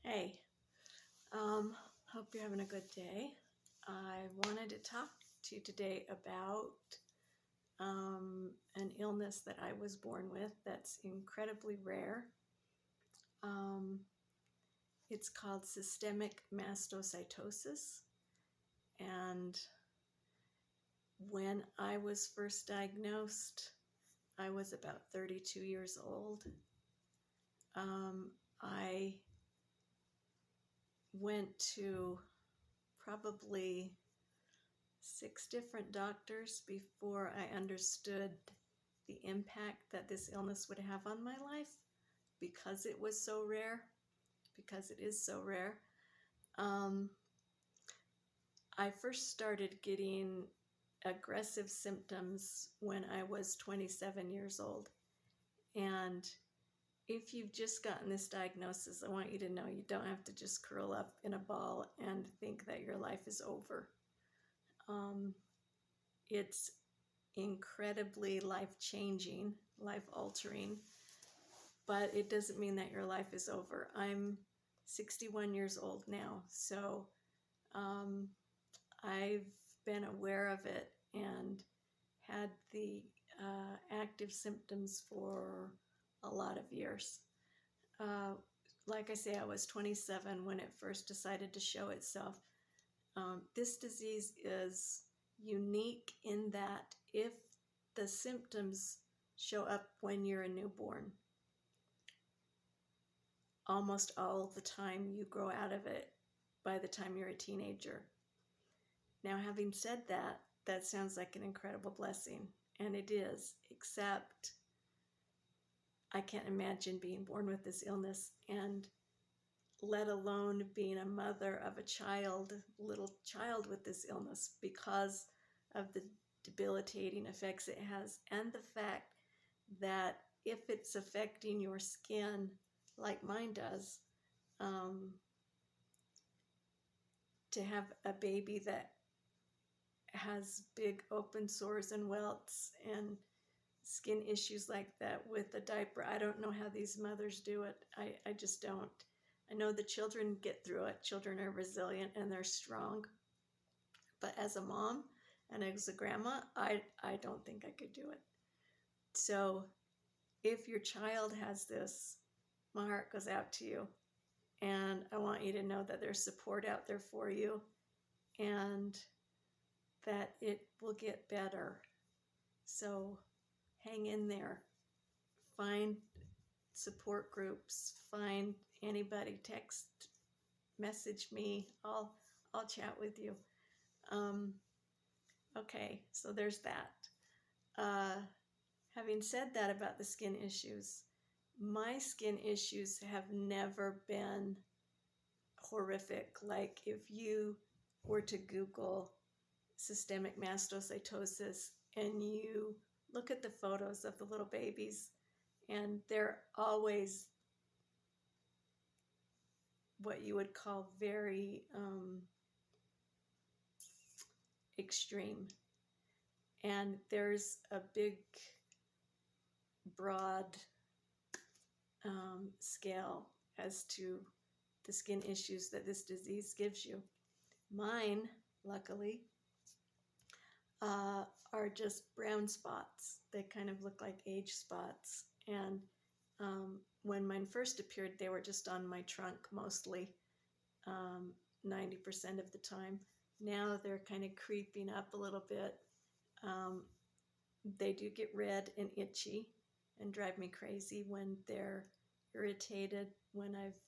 Hey, hope you're having a good day. I wanted to talk to you today about an illness that I was born with that's incredibly rare. It's called systemic mastocytosis. And when I was first diagnosed, I was about 32 years old. I went to probably 6 different doctors before I understood the impact that this illness would have on my life because it was so rare, because it is so rare. I first started getting aggressive symptoms when I was 27 years old. And if you've just gotten this diagnosis, I want you to know you don't have to just curl up in a ball and think that your life is over. It's incredibly life-changing, life-altering, but it doesn't mean that your life is over. I'm 61 years old now, so I've been aware of it and had the active symptoms for a lot of years. Like I say, I was 27 when it first decided to show itself. This disease is unique in that if the symptoms show up when you're a newborn, almost all the time you grow out of it by the time you're a teenager. Now, having said that, that sounds like an incredible blessing, and it is, except I can't imagine being born with this illness, and let alone being a mother of a child, little child with this illness, because of the debilitating effects it has, and the fact that if it's affecting your skin like mine does, to have a baby that has big open sores and welts and skin issues like that with a diaper. I don't know how these mothers do it. I just don't. I know the children get through it. Children are resilient and they're strong. But as a mom and as a grandma, I don't think I could do it. So if your child has this, my heart goes out to you. And I want you to know that there's support out there for you and that it will get better. So hang in there. Find support groups. Find anybody. Text, message me. I'll chat with you. Okay, so there's that. Having said that about the skin issues, my skin issues have never been horrific. Like if you were to Google systemic mastocytosis and you look at the photos of the little babies, and they're always what you would call very extreme. And there's a big, broad scale as to the skin issues that this disease gives you. Mine, luckily, are just brown spots. They kind of look like age spots. And when mine first appeared, they were just on my trunk mostly, 90% of the time. Now they're kind of creeping up a little bit. They do get red and itchy and drive me crazy when they're irritated, when I've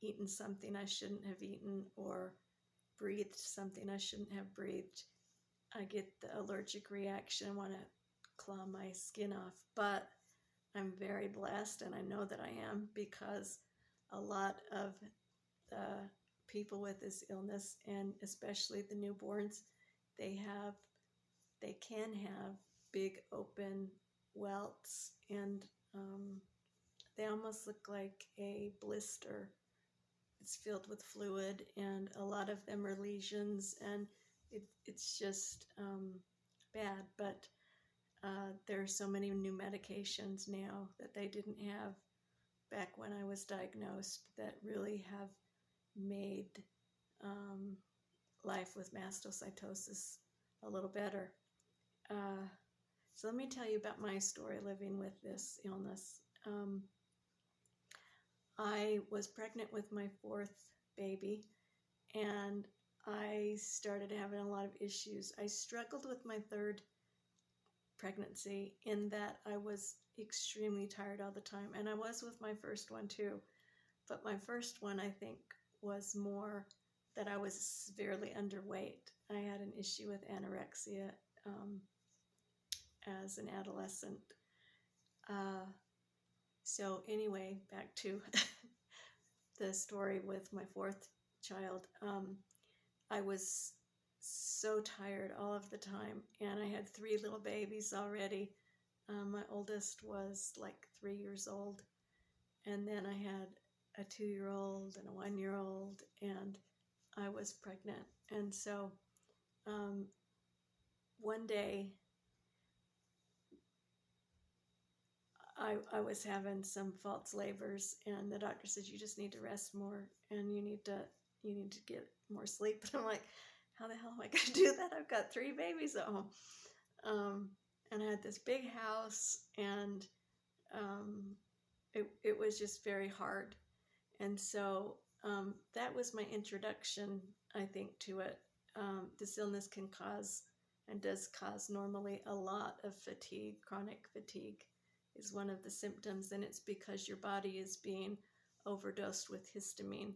eaten something I shouldn't have eaten or breathed something I shouldn't have breathed. I get the allergic reaction, want to claw my skin off. But I'm very blessed, and I know that I am, because a lot of the people with this illness, and especially the newborns, they can have big open welts, and they almost look like a blister. It's filled with fluid, and a lot of them are lesions, and it's just bad. But there are so many new medications now that they didn't have back when I was diagnosed that really have made life with mastocytosis a little better. So let me tell you about my story living with this illness. I was pregnant with my fourth baby, and I started having a lot of issues. I struggled with my third pregnancy in that I was extremely tired all the time, and I was with my first one too. But my first one, I think, was more that I was severely underweight. I had an issue with anorexia as an adolescent. So anyway, back to the story with my fourth child. I was so tired all of the time, and I had 3 little babies already. My oldest was like 3 years old, and then I had a 2-year-old and a 1-year-old, and I was pregnant. And so one day I was having some false labors, and the doctor said, you just need to rest more, and you need to get more sleep. And I'm like, how the hell am I going to do that? I've got 3 babies at home. And I had this big house, and it was just very hard. And so that was my introduction, I think, to it. This illness can cause, and does cause normally, a lot of fatigue. Chronic fatigue is one of the symptoms, and it's because your body is being overdosed with histamine.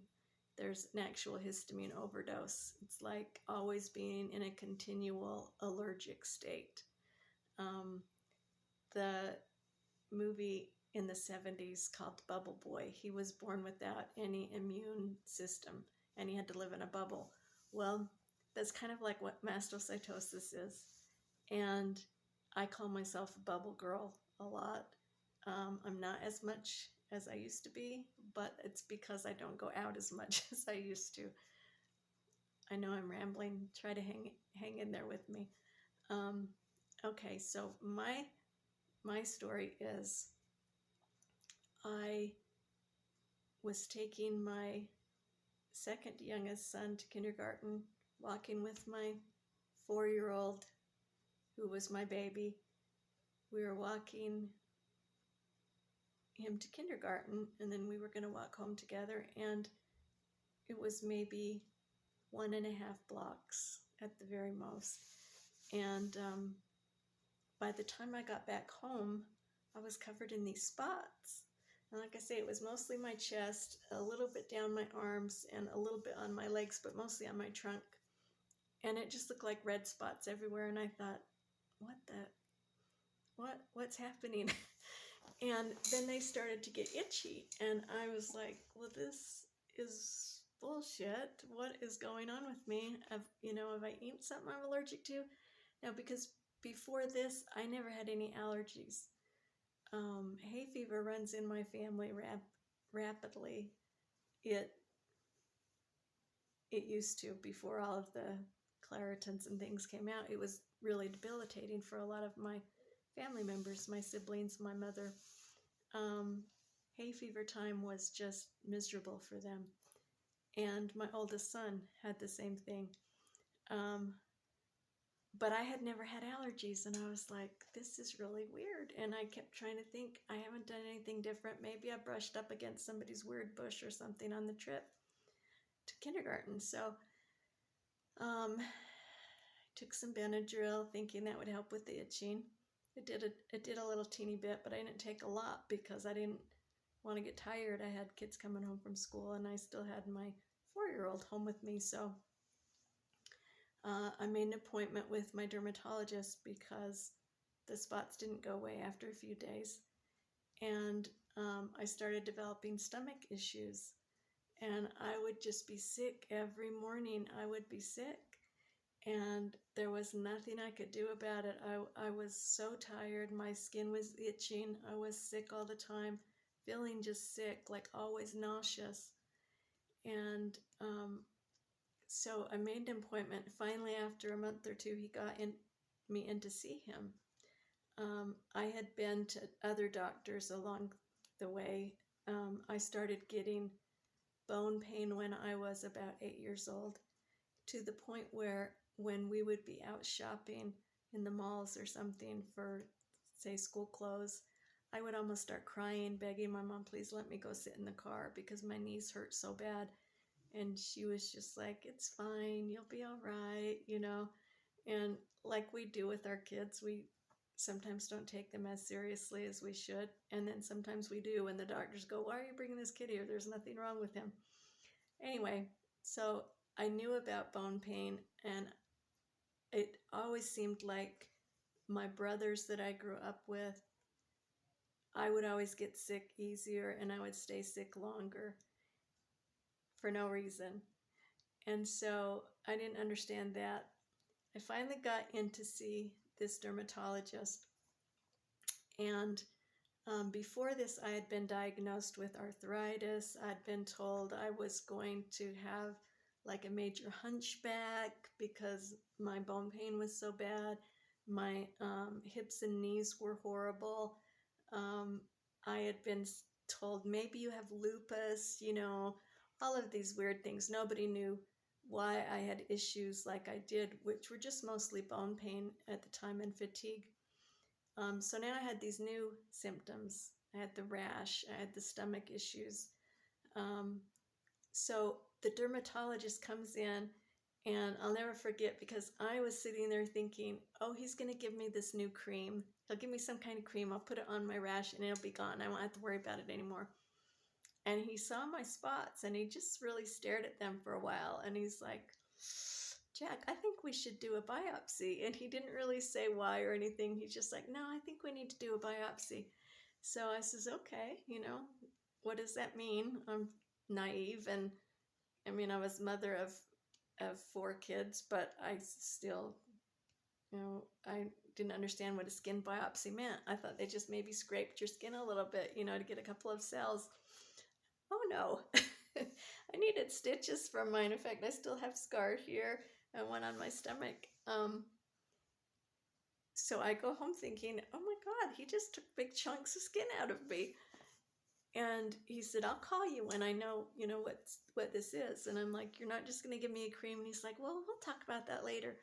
There's an actual histamine overdose. It's like always being in a continual allergic state. The movie in the 70s called Bubble Boy, he was born without any immune system, and he had to live in a bubble. Well, that's kind of like what mastocytosis is. And I call myself a bubble girl a lot. I'm not as much as I used to be, but it's because I don't go out as much as I used to. I know I'm rambling. Try to hang in there with me. Okay, so my story is I was taking my second youngest son to kindergarten, walking with my 4-year-old, who was my baby. We were walking him to kindergarten, and then we were going to walk home together, and it was maybe 1.5 blocks at the very most. And by the time I got back home, I was covered in these spots. And like I say, it was mostly my chest, a little bit down my arms, and a little bit on my legs, but mostly on my trunk. And it just looked like red spots everywhere. And I thought, what's happening? And then they started to get itchy. And I was like, well, this is bullshit. What is going on with me? Have I eaten something I'm allergic to? No, because before this, I never had any allergies. Hay fever runs in my family rapidly. It used to, before all of the Claritins and things came out. It was really debilitating for a lot of my family members, my siblings, my mother. Hay fever time was just miserable for them. And my oldest son had the same thing. But I had never had allergies, and I was like, this is really weird. And I kept trying to think, I haven't done anything different. Maybe I brushed up against somebody's weird bush or something on the trip to kindergarten. So I took some Benadryl, thinking that would help with the itching. It did a little teeny bit, but I didn't take a lot because I didn't want to get tired. I had kids coming home from school, and I still had my 4-year-old home with me. So I made an appointment with my dermatologist because the spots didn't go away after a few days. And I started developing stomach issues. And I would just be sick every morning. I would be sick. And there was nothing I could do about it. I was so tired. My skin was itching. I was sick all the time, feeling just sick, like always nauseous. And so I made an appointment. Finally, after a month or two, he got me in to see him. I had been to other doctors along the way. I started getting bone pain when I was about 8 years old, to the point where when we would be out shopping in the malls or something for, say, school clothes, I would almost start crying, begging my mom, please let me go sit in the car because my knees hurt so bad. And she was just like, it's fine, you'll be all right, you know. And like we do with our kids, we sometimes don't take them as seriously as we should. And then sometimes we do, and the doctors go, why are you bringing this kid here? There's nothing wrong with him. Anyway, so I knew about bone pain, and it always seemed like my brothers that I grew up with, I would always get sick easier and I would stay sick longer for no reason. And so I didn't understand that. I finally got in to see this dermatologist, and before this, I had been diagnosed with arthritis. I'd been told I was going to have like a major hunchback because my bone pain was so bad. My hips and knees were horrible. I had been told maybe you have lupus, you know, all of these weird things. Nobody knew why I had issues like I did, which were just mostly bone pain at the time and fatigue. So now I had these new symptoms. I had the rash, I had the stomach issues. Um, so the dermatologist comes in, and I'll never forget because I was sitting there thinking, oh, he's going to give me this new cream. He'll give me some kind of cream. I'll put it on my rash and it'll be gone. I won't have to worry about it anymore. And he saw my spots and he just really stared at them for a while. And he's like, Jack, I think we should do a biopsy. And he didn't really say why or anything. He's just like, no, I think we need to do a biopsy. So I says, okay, you know, what does that mean? I'm naive. And I mean, I was mother of 4 kids, but I still, you know, I didn't understand what a skin biopsy meant. I thought they just maybe scraped your skin a little bit, you know, to get a couple of cells. Oh no, I needed stitches from mine. In fact, I still have scar here and one on my stomach. So I go home thinking, oh my God, he just took big chunks of skin out of me. And he said, I'll call you when I know, you know, what this is. And I'm like, you're not just going to give me a cream? And he's like, well, we'll talk about that later.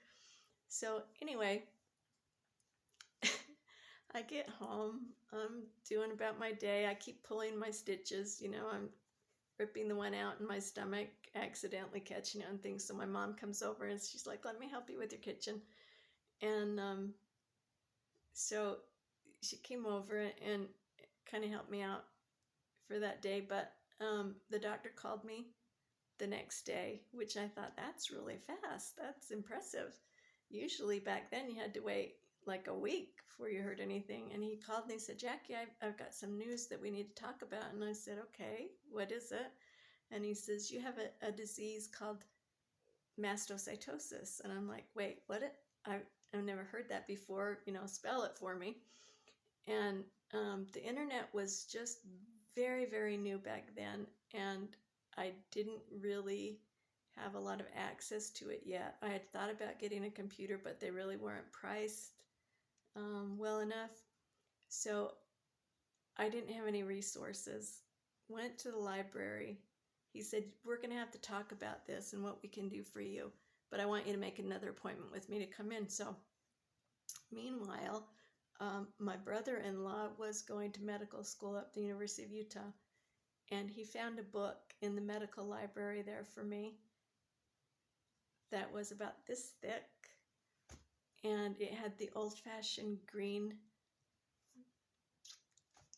So anyway, I get home, I'm doing about my day. I keep pulling my stitches, you know, I'm ripping the one out in my stomach, accidentally catching it on things. So my mom comes over and she's like, let me help you with your kitchen. And so she came over and kind of helped me out for that day. But the doctor called me the next day, which I thought, that's really fast. That's impressive. Usually back then you had to wait like a week before you heard anything. And he called and he said, Jackie, I've got some news that we need to talk about. And I said, okay, what is it? And he says, you have a disease called mastocytosis. And I'm like, wait, what? I've never heard that before, you know, spell it for me. And the internet was just very, very new back then. And I didn't really have a lot of access to it yet. I had thought about getting a computer, but they really weren't priced well enough. So I didn't have any resources. Went to the library. He said, we're going to have to talk about this and what we can do for you, but I want you to make another appointment with me to come in. So meanwhile, my brother-in-law was going to medical school at the University of Utah, and he found a book in the medical library there for me that was about this thick, and it had the old-fashioned green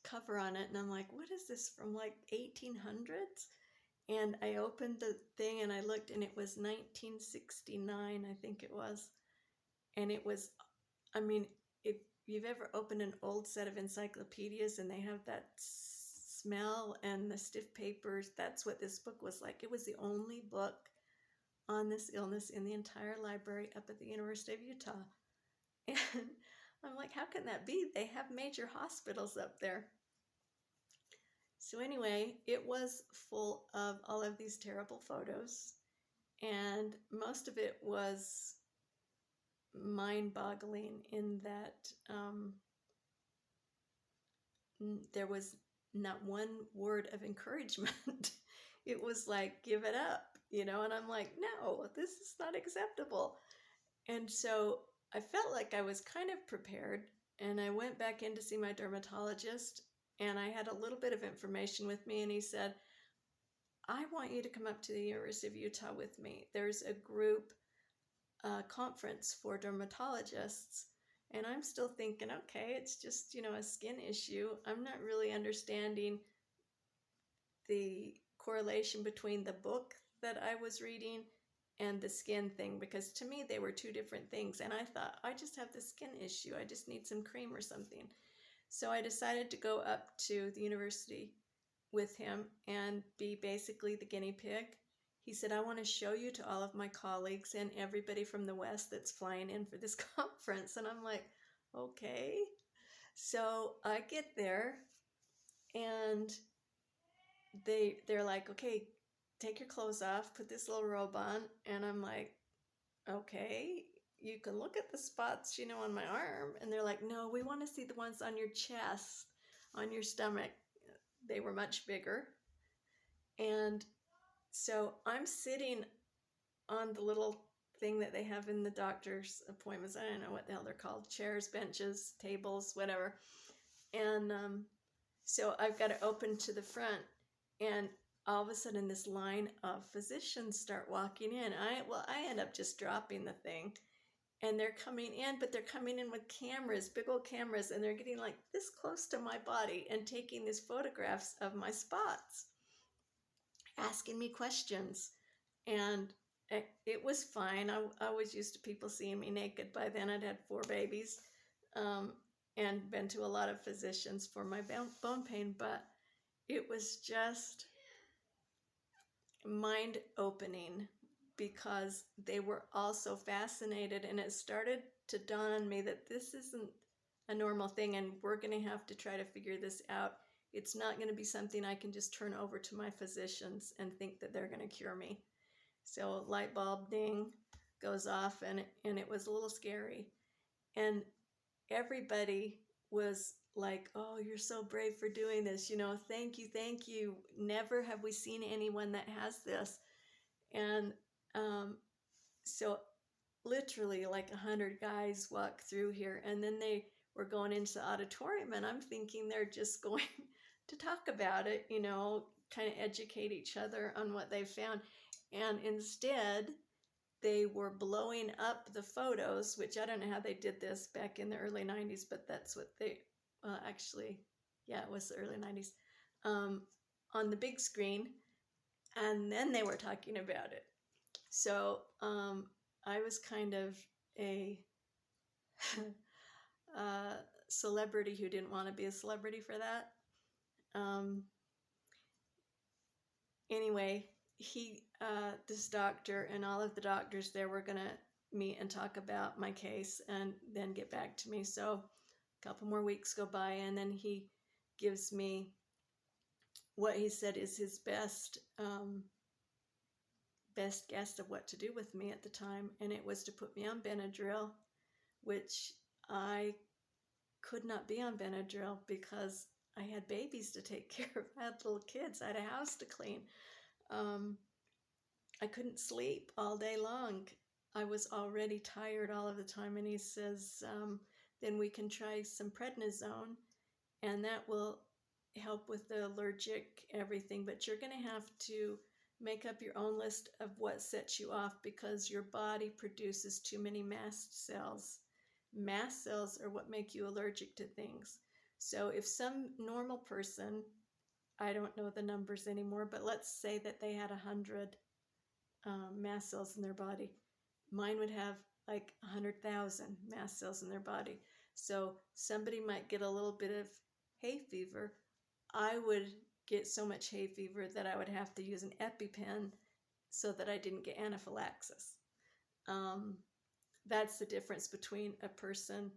cover on it. And I'm like, what is this, from like 1800s? And I opened the thing and I looked, and it was 1969, I think it was. And it was, I mean, if you've ever opened an old set of encyclopedias and they have that smell and the stiff papers, that's what this book was like. It was the only book on this illness in the entire library up at the University of Utah. And I'm like, how can that be? They have major hospitals up there. So anyway, it was full of all of these terrible photos, and most of it was mind-boggling in that there was not one word of encouragement. It was like, give it up, and I'm like, no, this is not acceptable. And so I felt like I was kind of prepared, and I went back in to see my dermatologist, and I had a little bit of information with me, and he said, I want you to come up to the University of Utah with me. There's a group conference for dermatologists. And I'm still thinking, okay, it's just, a skin issue. I'm not really understanding the correlation between the book that I was reading and the skin thing, because to me they were two different things. And I thought, I just have the skin issue. I just need some cream or something. So I decided to go up to the university with him and be basically the guinea pig. He said, I want to show you to all of my colleagues and everybody from the West that's flying in for this conference. And I'm like, okay. So I get there, and they're like, okay, take your clothes off, put this little robe on. And I'm like, okay, you can look at the spots, on my arm. And they're like, no, we want to see the ones on your chest, on your stomach. They were much bigger. And so I'm sitting on the little thing that they have in the doctor's appointments. I don't know what the hell they're called. Chairs, benches, tables, whatever. And so I've got to open to the front. And all of a sudden this line of physicians start walking in. I end up just dropping the thing. And they're coming in, but they're coming in with cameras, big old cameras, and they're getting like this close to my body and taking these photographs of my spots, asking me questions. And it was fine. I was used to people seeing me naked by then. I'd had 4 babies and been to a lot of physicians for my bone pain, but it was just mind-opening because they were all so fascinated, and it started to dawn on me that this isn't a normal thing, and we're going to have to try to figure this out. It's not going to be something I can just turn over to my physicians and think that they're going to cure me. So light bulb ding goes off, and it was a little scary. And everybody was like, oh, you're so brave for doing this. Thank you, thank you. Never have we seen anyone that has this. And so literally like 100 guys walk through here, and then they were going into the auditorium, and I'm thinking they're just going to talk about it, kind of educate each other on what they found. And instead, they were blowing up the photos, which I don't know how they did this back in the early 90s, but that's what it was the early 90s, on the big screen. And then they were talking about it. So I was kind of a celebrity who didn't want to be a celebrity for that. Anyway, this doctor and all of the doctors there were going to meet and talk about my case and then get back to me. So a couple more weeks go by, and then he gives me what he said is his best guess of what to do with me at the time, and it was to put me on Benadryl, which I could not be on Benadryl because I had babies to take care of. I had little kids. I had a house to clean. I couldn't sleep all day long. I was already tired all of the time, and he says, then we can try some prednisone, and that will help with the allergic everything, but you're going to have to make up your own list of what sets you off because your body produces too many mast cells. Mast cells are what make you allergic to things. So if some normal person, I don't know the numbers anymore, but let's say that they had 100 mast cells in their body. Mine would have like 100,000 mast cells in their body. So somebody might get a little bit of hay fever. I would get so much hay fever that I would have to use an EpiPen so that I didn't get anaphylaxis. That's the difference between a person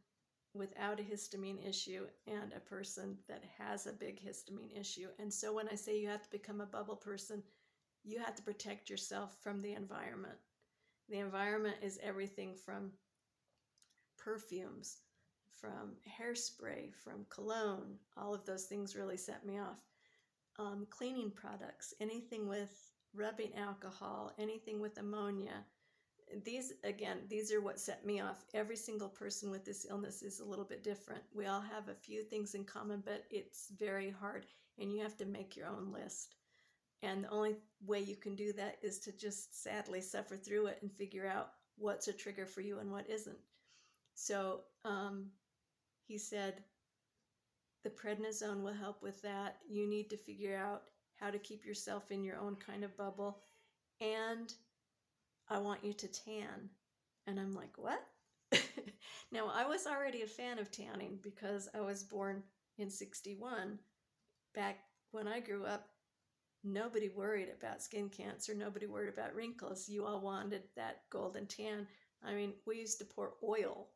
without a histamine issue and a person that has a big histamine issue. And so when I say you have to become a bubble person, you have to protect yourself from the environment. The environment is everything from perfumes, from hairspray, from cologne. All of those things really set me off. cleaning products, anything with rubbing alcohol, anything with ammonia. These are what set me off. Every single person with this illness is a little bit different. We all have a few things in common, but it's very hard, and you have to make your own list. And the only way you can do that is to just sadly suffer through it and figure out what's a trigger for you and what isn't. So he said, the prednisone will help with that. You need to figure out how to keep yourself in your own kind of bubble. And I want you to tan. And I'm like, what? Now, I was already a fan of tanning because I was born in 61. Back when I grew up, nobody worried about skin cancer. Nobody worried about wrinkles. You all wanted that golden tan. I mean, we used to pour oil,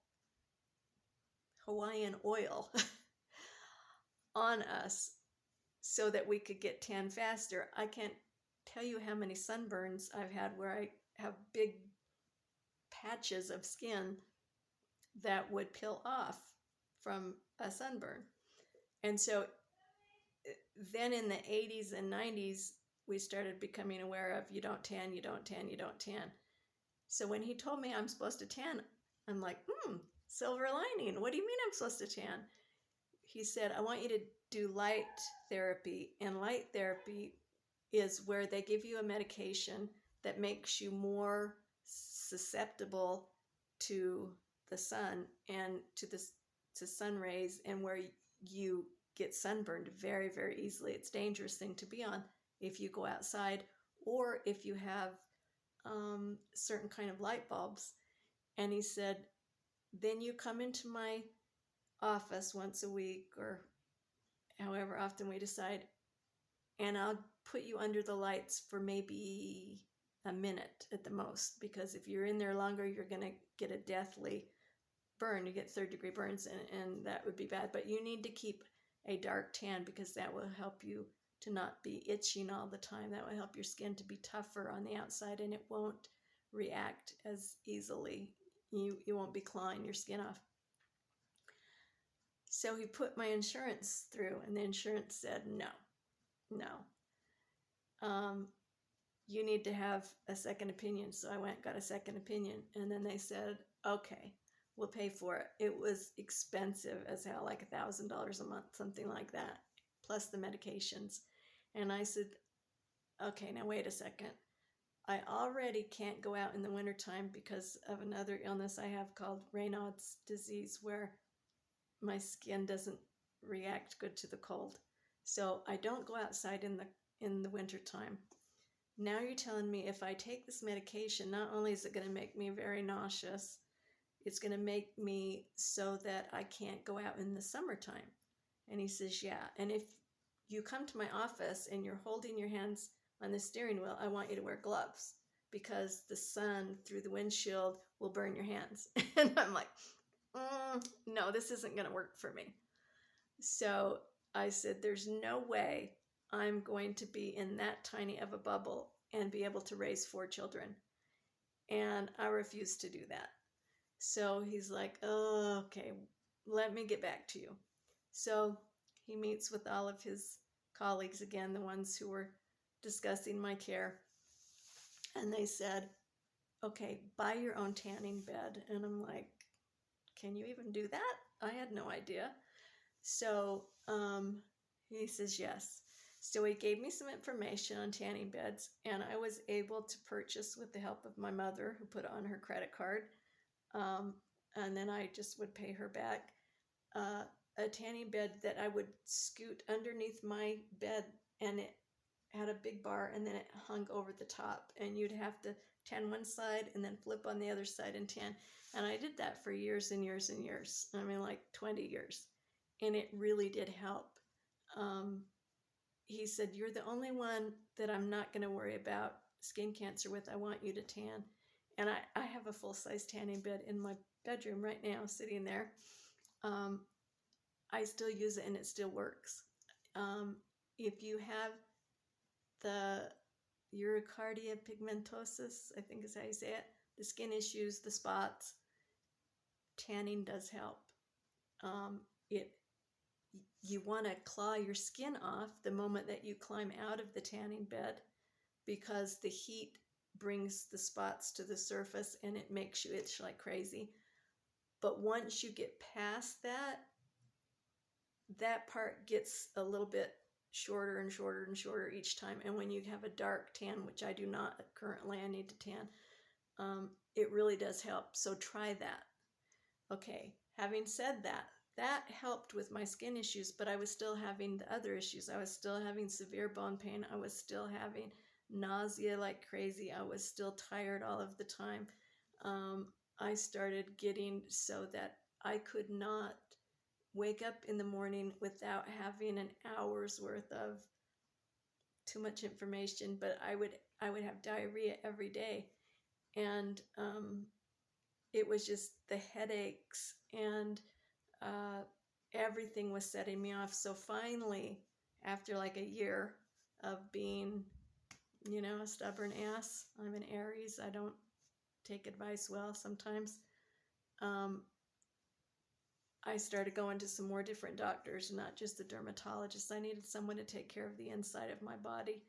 Hawaiian oil, on us so that we could get tan faster. I can't tell you how many sunburns I've had where I have big patches of skin that would peel off from a sunburn. And so then in the 80s and 90s, we started becoming aware of you don't tan, you don't tan, you don't tan. So when he told me I'm supposed to tan, I'm like, silver lining. What do you mean I'm supposed to tan? He said, I want you to do light therapy. And light therapy is where they give you a medication that makes you more susceptible to the sun and to sun rays, and where you get sunburned very, very easily. It's a dangerous thing to be on if you go outside or if you have certain kind of light bulbs. And he said, then you come into my office once a week or however often we decide, and I'll put you under the lights for maybe a minute at the most, because if you're in there longer, you're going to get a deathly burn. You get third-degree burns, and that would be bad. But you need to keep a dark tan because that will help you to not be itching all the time. That will help your skin to be tougher on the outside, and it won't react as easily. You won't be clawing your skin off. So he put my insurance through, and the insurance said, no. You need to have a second opinion. So I went, got a second opinion, and then they said, okay, we'll pay for it. It was expensive as hell, like $1,000 a month, something like that, plus the medications. And I said, okay, now wait a second. I already can't go out in the wintertime because of another illness I have called Raynaud's disease, where my skin doesn't react good to the cold. So I don't go outside in the wintertime. Now you're telling me if I take this medication, not only is it going to make me very nauseous, it's going to make me so that I can't go out in the summertime. And he says, yeah. And if you come to my office and you're holding your hands on the steering wheel, I want you to wear gloves because the sun through the windshield will burn your hands. And I'm like, no, this isn't going to work for me. So I said, there's no way I'm going to be in that tiny of a bubble and be able to raise 4 children. And I refused to do that. So he's like, oh, okay, let me get back to you. So he meets with all of his colleagues again, the ones who were discussing my care. And they said, okay, buy your own tanning bed. And I'm like, can you even do that? I had no idea. So he says yes. So he gave me some information on tanning beds, and I was able to purchase, with the help of my mother, who put it on her credit card, and then I just would pay her back, a tanning bed that I would scoot underneath my bed, and it had a big bar, and then it hung over the top, and you'd have to tan one side and then flip on the other side and tan. And I did that for years and years and years. I mean, like 20 years. And it really did help. He said, you're the only one that I'm not going to worry about skin cancer with. I want you to tan. And I have a full-size tanning bed in my bedroom right now, sitting there. I still use it and it still works. If you have the urticaria pigmentosa, I think is how you say it, the skin issues, the spots, tanning does help. you want to claw your skin off the moment that you climb out of the tanning bed, because the heat brings the spots to the surface and it makes you itch like crazy. But once you get past that, that part gets a little bit shorter and shorter and shorter each time. And when you have a dark tan, which I do not currently, I need to tan, it really does help. So try that. Okay, having said that, that helped with my skin issues, but I was still having the other issues. I was still having severe bone pain. I was still having nausea like crazy. I was still tired all of the time. I started getting so that I could not wake up in the morning without having an hour's worth of too much information, but I would have diarrhea every day. And it was just the headaches and everything was setting me off. So finally, after like a year of being, a stubborn ass, I'm an Aries, I don't take advice well sometimes. I started going to some more different doctors, not just the dermatologist. I needed someone to take care of the inside of my body,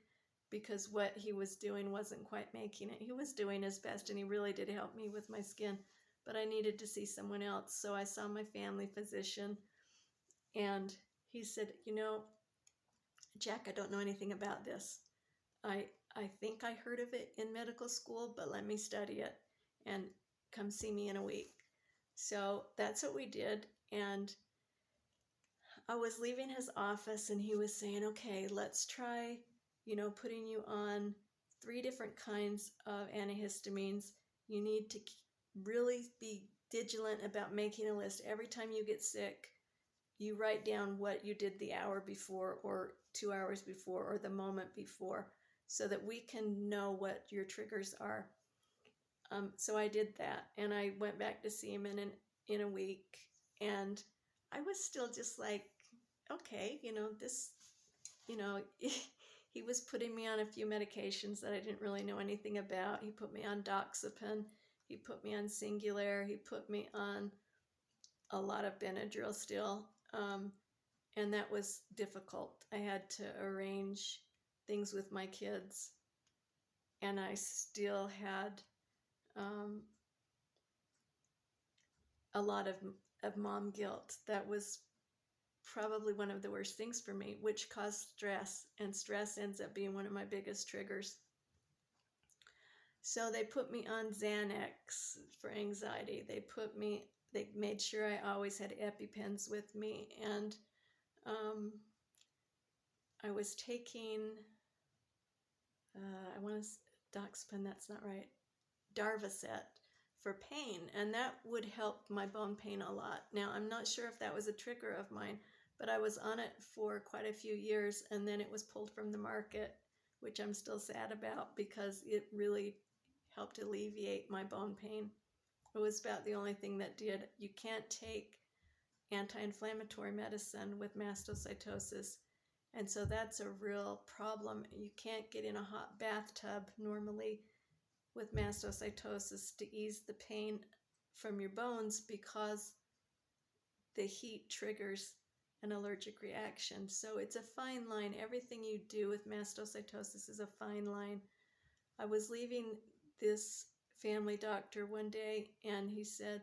because what he was doing wasn't quite making it. He was doing his best and he really did help me with my skin, but I needed to see someone else. So I saw my family physician and he said, Jack, I don't know anything about this. I think I heard of it in medical school, but let me study it and come see me in a week. So that's what we did. And I was leaving his office and he was saying, okay, let's try, putting you on 3 different kinds of antihistamines. You need to really be vigilant about making a list. Every time you get sick, you write down what you did the hour before or 2 hours before or the moment before, so that we can know what your triggers are. So I did that, and I went back to see him in a week, and I was still just like, okay, this, he was putting me on a few medications that I didn't really know anything about. He put me on doxepin, he put me on Singulair, he put me on a lot of Benadryl still, and that was difficult. I had to arrange things with my kids, and I still had a lot of mom guilt. That was probably one of the worst things for me, which caused stress, and stress ends up being one of my biggest triggers. So they put me on Xanax for anxiety. They made sure I always had EpiPens with me, and I was taking, I want to, Doxepin, that's not right, Darvocet for pain, and that would help my bone pain a lot. Now, I'm not sure if that was a trigger of mine, but I was on it for quite a few years, and then it was pulled from the market, which I'm still sad about because it really helped alleviate my bone pain. It was about the only thing that did. You can't take anti-inflammatory medicine with mastocytosis, and so that's a real problem. You can't get in a hot bathtub normally with mastocytosis to ease the pain from your bones, because the heat triggers an allergic reaction. So it's a fine line. Everything you do with mastocytosis is a fine line. I was leaving this family doctor one day and he said,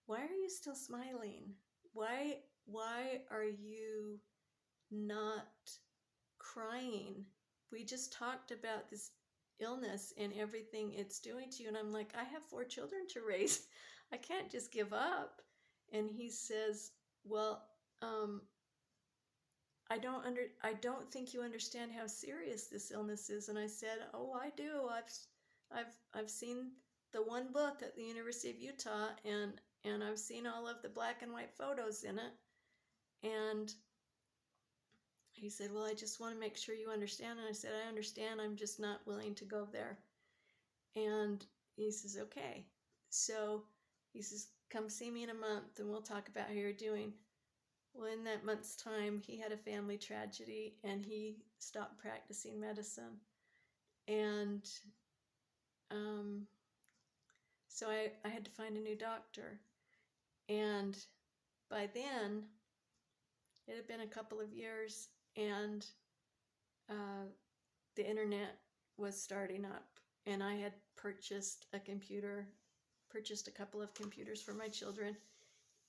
"Why are you still smiling? Why are you not crying? We just talked about this illness and everything it's doing to you." And I'm like, "I have 4 children to raise. I can't just give up." And he says, "Well, I don't think you understand how serious this illness is." And I said, "Oh, I do. I've seen the one book at the University of Utah, and I've seen all of the black and white photos in it." And he said, "Well, I just want to make sure you understand." And I said, "I understand. I'm just not willing to go there." And he says, "Okay." So he says, "Come see me in a month and we'll talk about how you're doing." Well, in that month's time, he had a family tragedy and he stopped practicing medicine. And so I had to find a new doctor. And by then, It had been a couple of years, and the internet was starting up, and I had purchased a couple of computers for my children.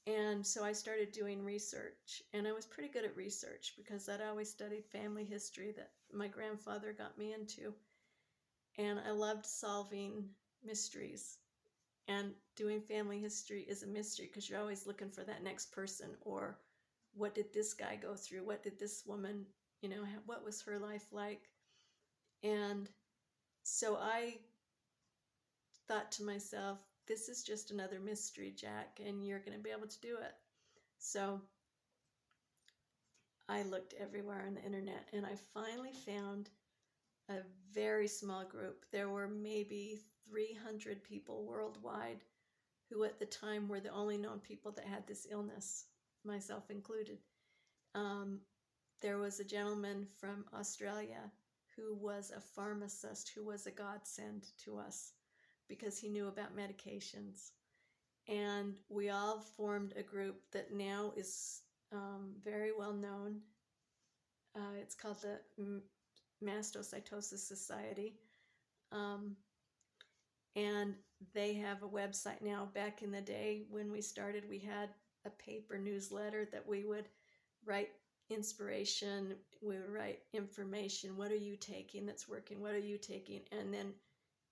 And so I started doing research, and I was pretty good at research because I'd always studied family history that my grandfather got me into. And I loved solving mysteries. And doing family history is a mystery because you're always looking for that next person, or what did this guy go through? What did this woman, what was her life like? And so I thought to myself, this is just another mystery, Jack, and you're going to be able to do it. So I looked everywhere on the internet, and I finally found a very small group. There were maybe 300 people worldwide who at the time were the only known people that had this illness, myself included. There was a gentleman from Australia who was a pharmacist who was a godsend to us because he knew about medications. And we all formed a group that now is very well known. It's called the Mastocytosis Society. And they have a website now. Back in the day when we started, we had a paper newsletter that we would write inspiration, we would write information. What are you taking that's working? What are you taking? And then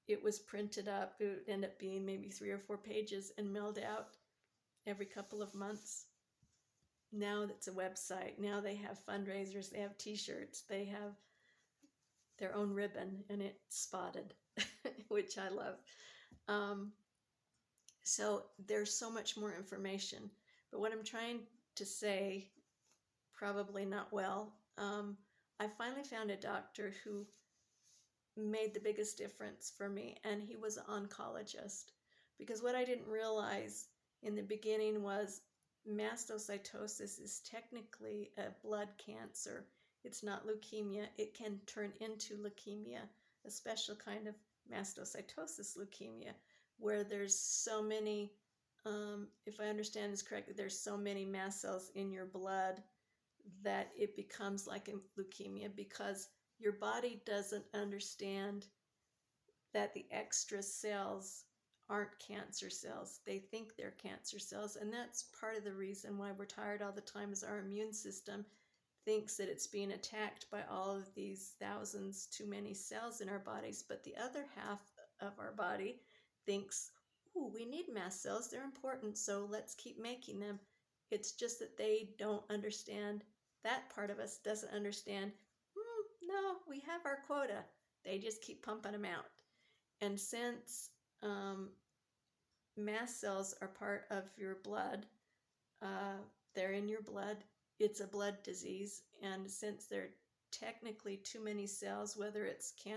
it was printed up. It would end up being maybe 3 or 4 pages and mailed out every couple of months. Now it's a website. Now they have fundraisers, they have t-shirts, they have their own ribbon, and it's spotted, which I love. So there's so much more information. But what I'm trying to say, probably not well, I finally found a doctor who made the biggest difference for me, and he was an oncologist. Because what I didn't realize in the beginning was mastocytosis is technically a blood cancer. It's not leukemia. It can turn into leukemia, a special kind of mastocytosis leukemia, where there's so many, if I understand this correctly, there's so many mast cells in your blood that it becomes like a leukemia because your body doesn't understand that the extra cells aren't cancer cells. They think they're cancer cells, and that's part of the reason why we're tired all the time is our immune system thinks that it's being attacked by all of these thousands too many cells in our bodies, but the other half of our body thinks, ooh, we need mast cells, they're important, so let's keep making them. It's just that they don't understand, that part of us doesn't understand, no, we have our quota. They just keep pumping them out. And since mast cells are part of your blood, they're in your blood, it's a blood disease. And since there are technically too many cells, whether it's cancer